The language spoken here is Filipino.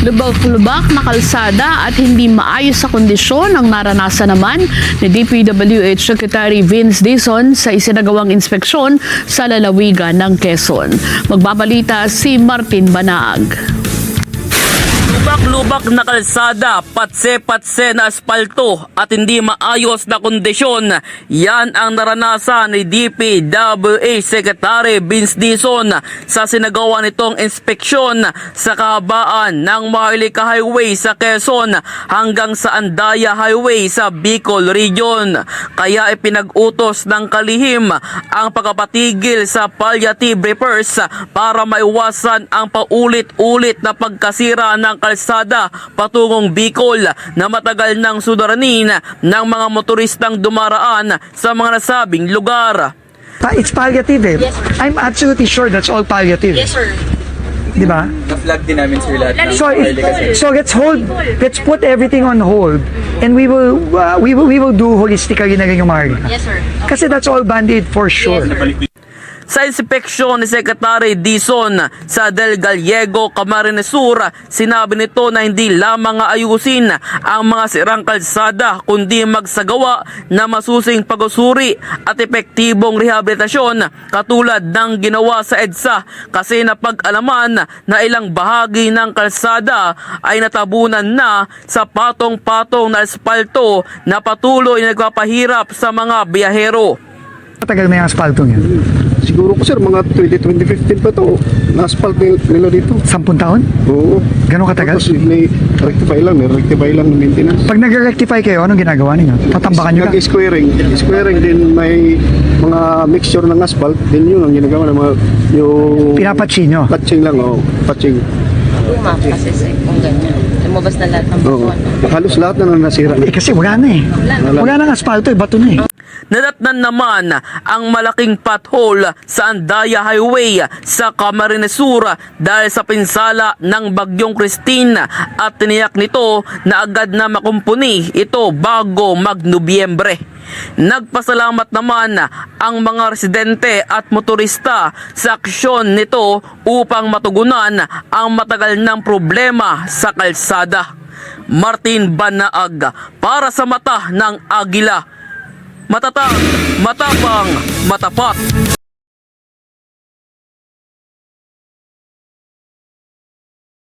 Lubak-lubak na kalsada at hindi maayos sa kondisyon ang naranasan naman ni DPWH Secretary Vince Dizon sa isinagawang inspeksyon sa lalawigan ng Quezon. Magbabalita si Martin Banaag. Lubak-lubak na kalsada, patse-patse na asfalto at hindi maayos na kondisyon. Yan ang naranasan ni DPWH Secretary Vince Dizon sa sinagawa nitong inspeksyon sa kahabaan ng Maharlika Highway sa Quezon hanggang sa Andaya Highway sa Bicol Region. Kaya ipinag-utos ng kalihim ang pagpapatigil sa palliative repairs para maiwasan ang paulit-ulit na pagkasira ng kalsada patungong Bicol na matagal nang sudaranin ng mga motoristang dumaraan sa mga nasabing lugar. It's palliative eh. Yes, sir. I'm absolutely sure that's all palliative. Yes, sir. Di ba? Na-flag din namin sir lahat ng So let's put everything on hold and we will do holistically na rin yung Maharlika. Yes, sir. Kasi that's all Band-Aid for sure. Sa inspeksyon ni Secretary Dizon sa Del Gallego, Camarines Sur, sinabi nito na hindi lamang ayusin ang mga sirang kalsada kundi magsagawa na masusing pag-usuri at epektibong rehabilitasyon katulad ng ginawa sa EDSA kasi napag-alaman na ilang bahagi ng kalsada ay natabunan na sa patong-patong na asfalto na patuloy na nagpapahirap sa mga biyahero. Matagal na yung asfalto niya. Siguro po sir, mga 2015 pa to, na-asphalt nila dito. 10 taon? Oo. Gano'ng katagal? Tapos may rectify lang ng maintenance. Pag nag-rectify kayo, anong ginagawa ninyo? Tatambakan nyo lang? Squaring din may mga mixture ng asphalt, din yun ang ginagawa ng mga yung Pinapatchin nyo? patching lang, patching. Luma kasi kung ganyan. Lumabas na lahat ng Oo. buwan. Halos lahat na nasira. Eh kasi wala na eh. Wala na asfalto eh, bato na eh. Nadatnan naman ang malaking pothole sa Andaya Highway sa Camarines Sur dahil sa pinsala ng Bagyong Christine at tiniyak nito na agad na makumpuni ito bago mag-Nobyembre. Nagpasalamat naman ang mga residente at motorista sa aksyon nito upang matugunan ang matagal ng problema sa kalsada. Martin Banaag para sa Mata ng Agila. Matatag, matapang, matapat.